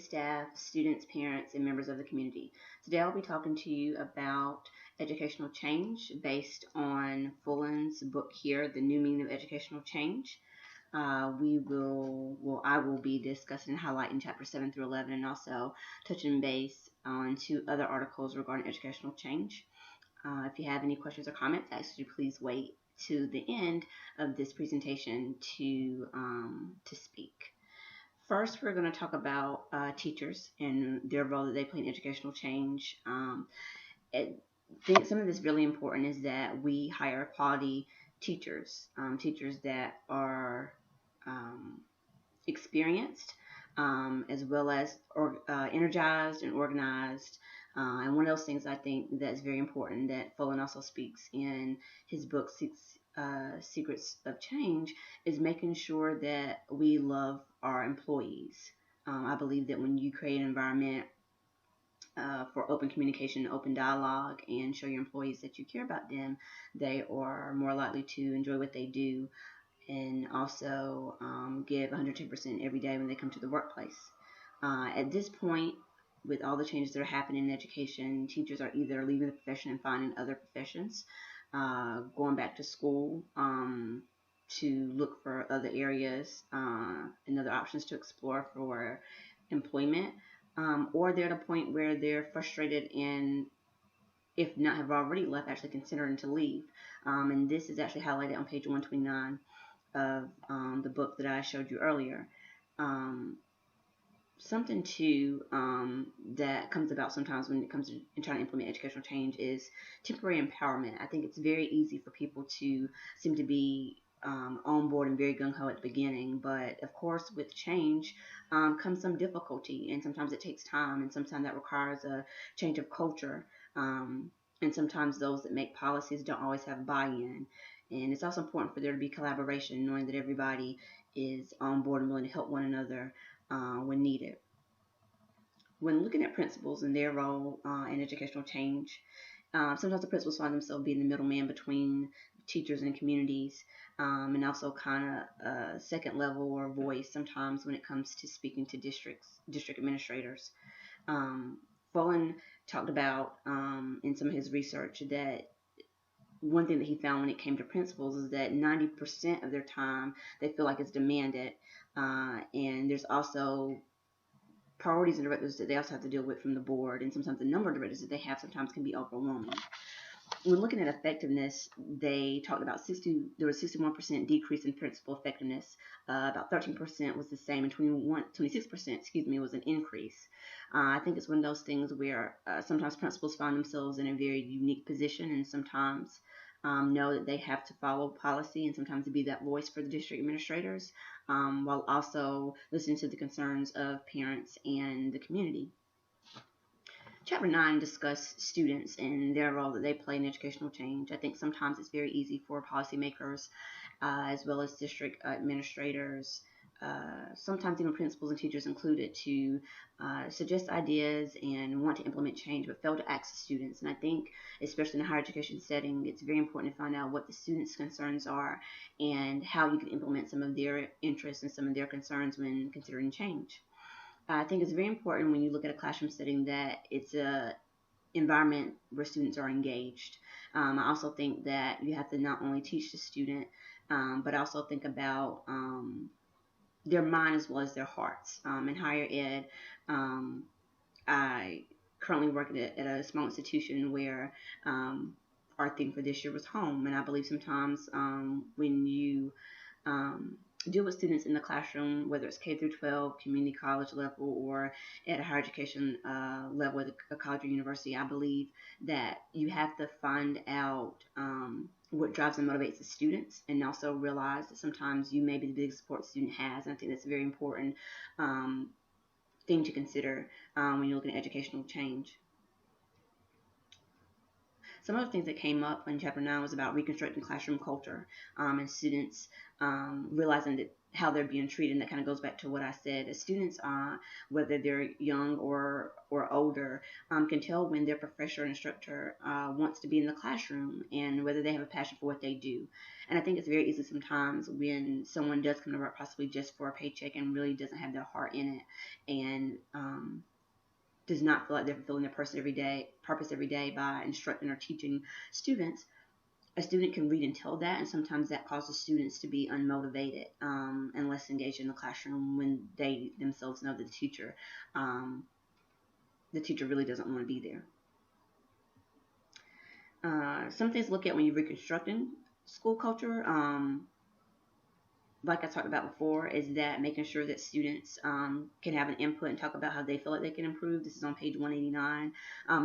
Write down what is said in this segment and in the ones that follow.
staff, students, parents, and members of the community. Today I'll be talking to you about educational change based on Fullen's book here, The New Meaning of Educational Change. I will be discussing and highlighting chapter 7 through 11 and also touching base on two other articles regarding educational change. If you have any questions or comments, I ask you please wait to the end of this presentation to speak. First, we're going to talk about teachers and their role that they play in educational change. I think something that's really important is that we hire quality teachers, teachers that are experienced, as well as energized and organized. And one of those things I think that's very important that Fullen also speaks in his book, Secrets of Change, is making sure that we love our employees. I believe that when you create an environment for open communication, open dialogue, and show your employees that you care about them, they are more likely to enjoy what they do and also give 110% every day when they come to the workplace. At this point, with all the changes that are happening in education, teachers are either leaving the profession and finding other professions, going back to school to look for other areas and other options to explore for employment, or they're at a point where they're frustrated and if not have already left, actually considering to leave. And this is actually highlighted on page 129 of the book that I showed you earlier. Something too that comes about sometimes when it comes to trying to implement educational change is temporary empowerment. I think it's very easy for people to seem to be on board and very gung-ho at the beginning, but of course with change comes some difficulty, and sometimes it takes time, and sometimes that requires a change of culture, and sometimes those that make policies don't always have buy-in. And it's also important for there to be collaboration, knowing that everybody is on board and willing to help one another when needed. When looking at principals and their role in educational change, sometimes the principals find themselves being the middleman between teachers and communities, and also kind of a second level or voice sometimes when it comes to speaking to district administrators. Fullen talked about in some of his research that one thing that he found when it came to principals is that 90% of their time they feel like it's demanded, and there's also priorities and directives that they also have to deal with from the board, and sometimes the number of directives that they have sometimes can be overwhelming. When looking at effectiveness, they talked about there was 61% decrease in principal effectiveness, about 13% was the same, and 26% was an increase. I think it's one of those things where sometimes principals find themselves in a very unique position, and sometimes know that they have to follow policy and sometimes to be that voice for the district administrators, while also listening to the concerns of parents and the community. Chapter 9 discusses students and their role that they play in educational change. I think sometimes it's very easy for policymakers as well as district administrators, sometimes even principals and teachers included, to suggest ideas and want to implement change but fail to ask the students. And I think, especially in a higher education setting, it's very important to find out what the students' concerns are and how you can implement some of their interests and some of their concerns when considering change. I think it's very important when you look at a classroom setting that it's a environment where students are engaged. I also think that you have to not only teach the student, but also think about their mind as well as their hearts. In higher ed, I currently work at a small institution where our theme for this year was home, and I believe sometimes when you deal with students in the classroom, whether it's K through 12, community college level, or at a higher education level at a college or university, I believe that you have to find out what drives and motivates the students, and also realize that sometimes you may be the biggest support the student has. And I think that's a very important thing to consider when you're looking at educational change. Some of the things that came up in Chapter 9 was about reconstructing classroom culture, and students realizing that how they're being treated. And that kind of goes back to what I said. As students, whether they're young or older, can tell when their professor or instructor wants to be in the classroom and whether they have a passion for what they do. And I think it's very easy sometimes when someone does come to work possibly just for a paycheck and really doesn't have their heart in it, and does not feel like they're fulfilling their purpose every day by instructing or teaching students. A student can read and tell that, and sometimes that causes students to be unmotivated and less engaged in the classroom when they themselves know that um, the teacher really doesn't want to be there. Some things to look at when you're reconstructing school culture, like I talked about before, is that making sure that students can have an input and talk about how they feel like they can improve. This is on page 189.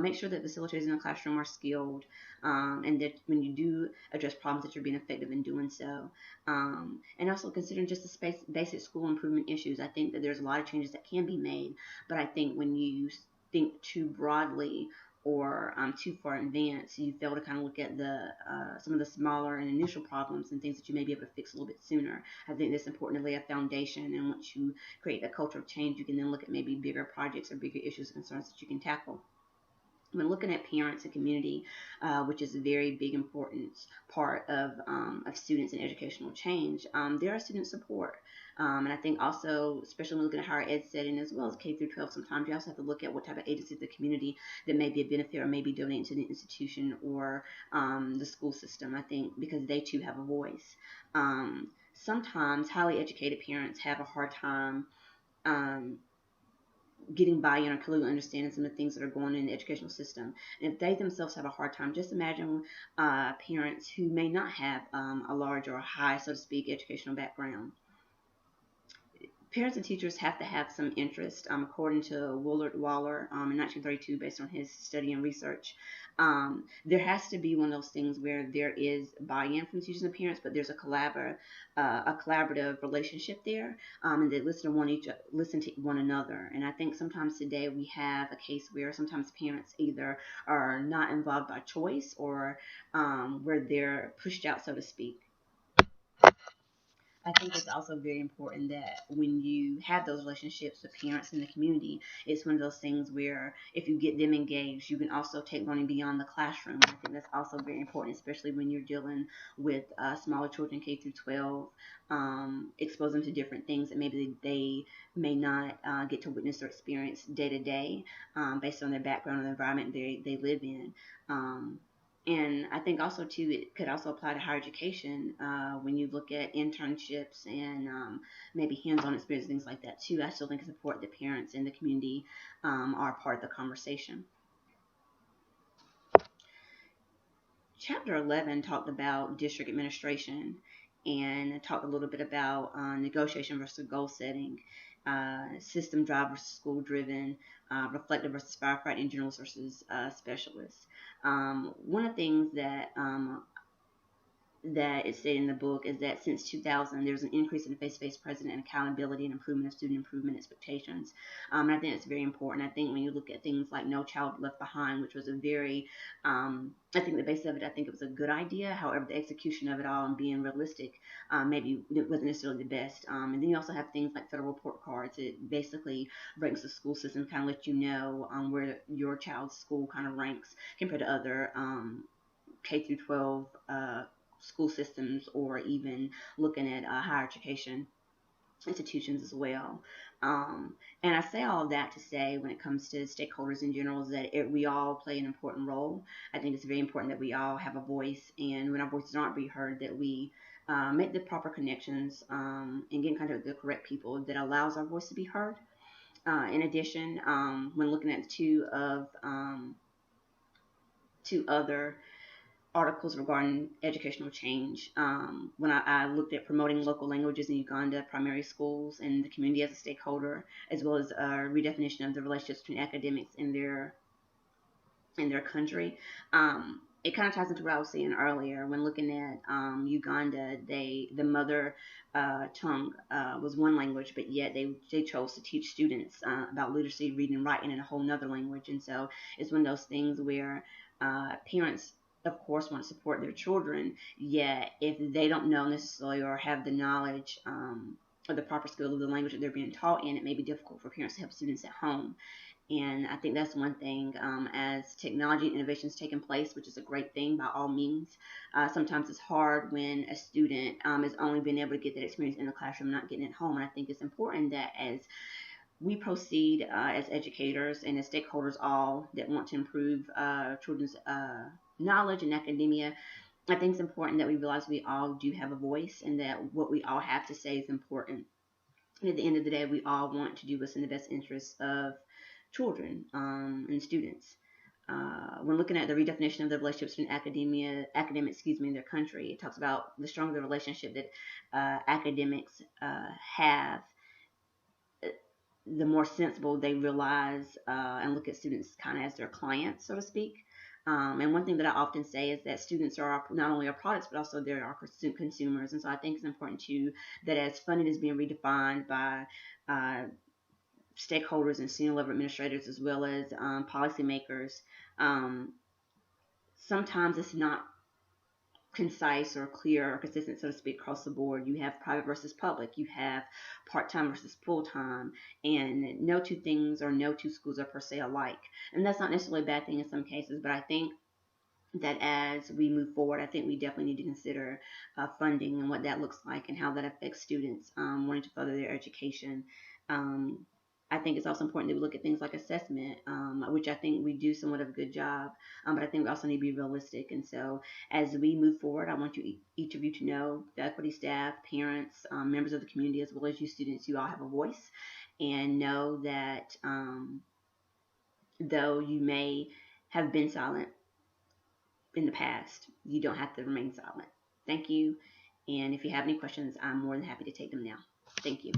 Make sure that facilitators in the classroom are skilled, and that when you do address problems, that you're being effective in doing so. And also considering just the basic school improvement issues. I think that there's a lot of changes that can be made, but I think when you think too broadly or too far in advance, you fail to kind of look at the some of the smaller and initial problems and things that you may be able to fix a little bit sooner. I think it's important to lay a foundation, and once you create a culture of change, you can then look at maybe bigger projects or bigger issues and concerns that you can tackle. When looking at parents and community, which is a very big important part of students and educational change, there are student support. And I think also, especially when looking at higher ed setting as well as K through 12, sometimes you also have to look at what type of agencies the community that may be a benefit or maybe donating to the institution or the school system. I think because they too have a voice. Sometimes highly educated parents have a hard time um, getting buy-in or clearly understanding some of the things that are going on in the educational system. And if they themselves have a hard time, just imagine parents who may not have a large or high, so to speak, educational background. Parents and teachers have to have some interest, according to Willard Waller in 1932, based on his study and research. There has to be one of those things where there is buy-in from teachers and parents, but there's a collaborative relationship there, and they listen to one another. And I think sometimes today we have a case where sometimes parents either are not involved by choice or where they're pushed out, so to speak. I think it's also very important that when you have those relationships with parents in the community, it's one of those things where if you get them engaged, you can also take learning beyond the classroom. I think that's also very important, especially when you're dealing with smaller children, K through 12, expose them to different things that maybe they may not get to witness or experience day to day based on their background and the environment they live in. And I think also too, it could also apply to higher education when you look at internships and maybe hands-on experience, things like that too. I still think it's important that parents and the community are part of the conversation. Chapter 11 talked about district administration and talked a little bit about negotiation versus goal setting, system drive versus school driven, reflective versus firefighting, generalist versus specialist. One of the things that is stated in the book is that since 2000, there's an increase in face-to-face president and accountability and improvement of student improvement expectations. And I think it's very important. I think when you look at things like No Child Left Behind, which was a very, I think the basis of it, I think it was a good idea. However, the execution of it all and being realistic maybe it wasn't necessarily the best. And then you also have things like federal report cards. It basically ranks the school system, kind of let you know where your child's school kind of ranks compared to other K through 12 school systems or even looking at higher education institutions as well. And I say all of that to say when it comes to stakeholders in general is that we all play an important role. I think it's very important that we all have a voice, and when our voices aren't being heard, that we make the proper connections and get in contact with the correct people that allows our voice to be heard. In addition, when looking at two other articles regarding educational change. When I looked at promoting local languages in Uganda primary schools and the community as a stakeholder, as well as a redefinition of the relationships between academics and their country. It kind of ties into what I was saying earlier. When looking at Uganda, the mother tongue was one language, but yet they chose to teach students about literacy, reading, and writing in a whole nother language. And so it's one of those things where parents of course want to support their children, yet if they don't know necessarily or have the knowledge or the proper skill of the language that they're being taught in, it may be difficult for parents to help students at home. And I think that's one thing, as technology and innovation is taking place, which is a great thing by all means. Sometimes it's hard when a student is only being able to get that experience in the classroom, not getting it at home. And I think it's important that as we proceed as educators and as stakeholders, all that want to improve children's knowledge and academia, I think it's important that we realize we all do have a voice and that what we all have to say is important. And at the end of the day, we all want to do what's in the best interest of children and students. When looking at the redefinition of the relationships in in their country, it talks about the stronger the relationship that academics have, the more sensible they realize and look at students kind of as their clients, so to speak. And one thing that I often say is that students are not only our products, but also they're our consumers. And so I think it's important too that as funding is being redefined by stakeholders and senior level administrators as well as policymakers, um, sometimes it's not concise or clear or consistent, so to speak, across the board. You have private versus public, you have part-time versus full-time, and no two things or no two schools are per se alike. And that's not necessarily a bad thing in some cases, but I think that as we move forward, I think we definitely need to consider funding and what that looks like and how that affects students wanting to further their education. Um, I think it's also important that we look at things like assessment, which I think we do somewhat of a good job, but I think we also need to be realistic. And so, as we move forward, I want each of you to know, the equity staff, parents, members of the community, as well as you students, you all have a voice, and know that though you may have been silent in the past, you don't have to remain silent. Thank you. And if you have any questions, I'm more than happy to take them now. Thank you.